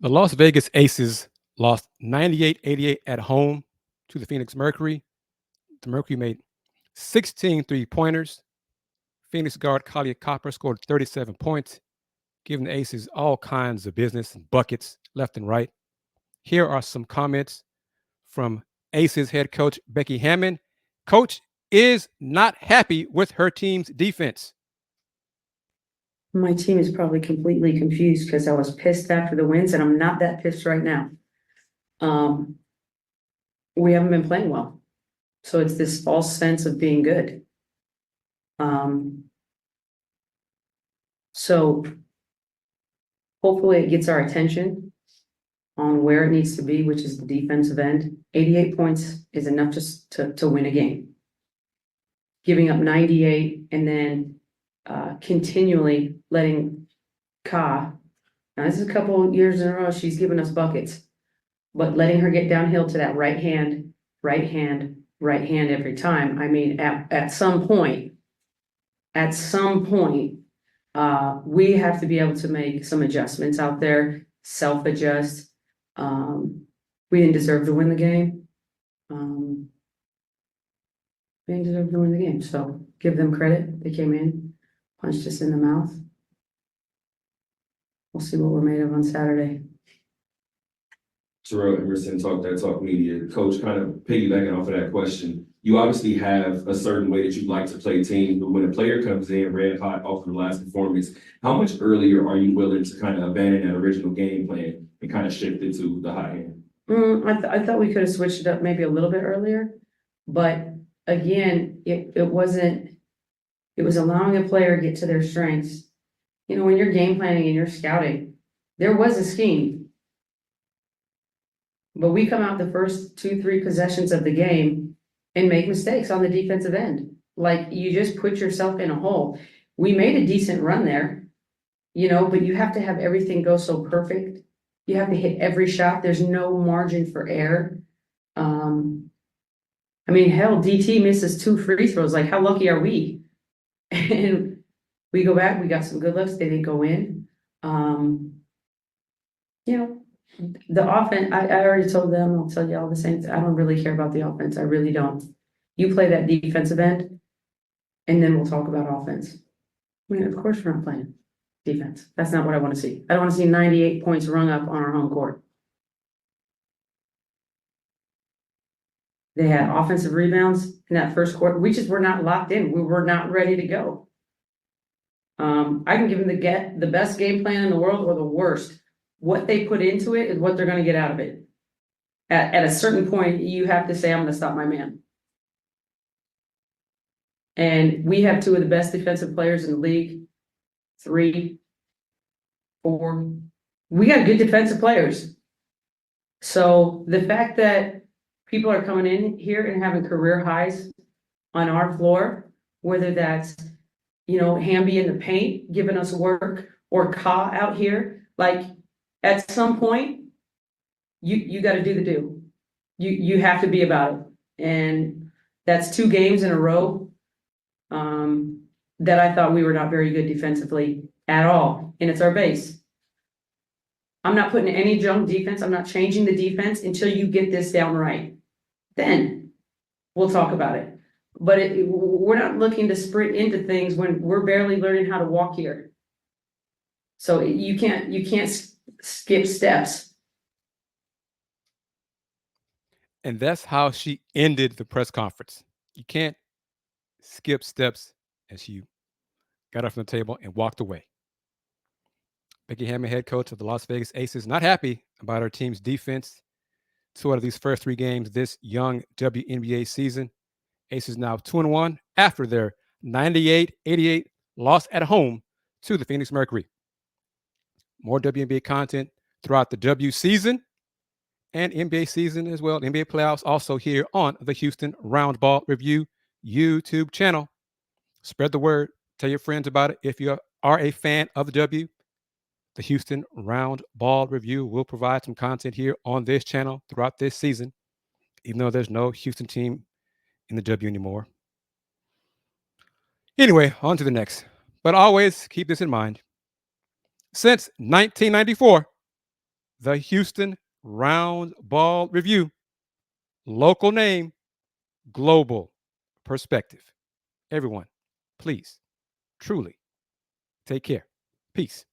The Las Vegas Aces lost 98-88 at home to the Phoenix Mercury. The Mercury made 16 three-pointers. Phoenix guard Kalia Copper scored 37 points, giving the Aces all kinds of business and buckets left and right. Here are some comments from Aces head coach Becky Hammon. Coach is not happy with her team's defense. My team is probably completely confused because I was pissed after the wins and I'm not that pissed right now. We haven't been playing well. So it's this false sense of being good. So hopefully it gets our attention on where it needs to be, which is the defensive end. 88 points is enough just to win a game. Giving up 98 and then continually letting Ka, now this is a couple of years in a row, she's given us buckets, but letting her get downhill to that right hand every time. I mean, at some point, we have to be able to make some adjustments out there, self-adjust. We didn't deserve to win the game. We didn't deserve to win the game, so give them credit. They came in, punched us in the mouth. We'll see what we're made of on Saturday. Terrell Emerson, Talk Media. Coach, kind of piggybacking off of that question, you obviously have a certain way that you like to play teams, but when a player comes in red hot off of the last performance, how much earlier are you willing to kind of abandon that original game plan and kind of shift it to the hot hand? I thought we could have switched it up maybe a little bit earlier, but again, it was allowing a player to get to their strengths. You know, when you're game planning and you're scouting, there was a scheme. But we come out the first 2-3 possessions of the game and make mistakes on the defensive end. Like, you just put yourself in a hole. We made a decent run there, you know, but you have to have everything go so perfect. You have to hit every shot. There's no margin for error. I mean, hell, DT misses 2 free throws. Like, how lucky are we? And we go back, we got some good looks. They didn't go in. You know, the offense, I already told them, I'll tell you all the same. I don't really care about the offense. I really don't. You play that defensive end, and then we'll talk about offense. I mean, of course we're not playing defense. That's not what I want to see. I don't want to see 98 points rung up on our home court. They had offensive rebounds in that first quarter. We just were not locked in. We were not ready to go. I can give them the best game plan in the world or the worst. What they put into it is what they're going to get out of it. At a certain point, you have to say, I'm going to stop my man. And we have 2 of the best defensive players in the league. 3, 4. We got good defensive players. So the fact that people are coming in here and having career highs on our floor, whether that's, you know, Hamby in the paint, giving us work, or Ka out here, like, at some point, you got to do the do. You have to be about it. And that's 2 games in a row that I thought we were not very good defensively at all. And it's our base. I'm not putting any junk defense. I'm not changing the defense until you get this down right. Then we'll talk about it. But we're not looking to sprint into things when we're barely learning how to walk here. So you can't skip steps. And that's how she ended the press conference. You can't skip steps, as she got up from the table and walked away. Becky Hammon, head coach of the Las Vegas Aces, not happy about her team's defense. 2 out of these first 3 games this young WNBA season. Aces now 2-1 after their 98-88 loss at home to the Phoenix Mercury. More WNBA content throughout the W season and NBA season as well. NBA playoffs also here on the Houston Roundball Review YouTube channel. Spread the word. Tell your friends about it. If you are a fan of the W, the Houston Roundball Review will provide some content here on this channel throughout this season, even though there's no Houston team in the W anymore. Anyway, on to the next. But always keep this in mind. Since 1994, the Houston Round Ball Review. Local name, global perspective. Everyone, please, truly, take care. Peace.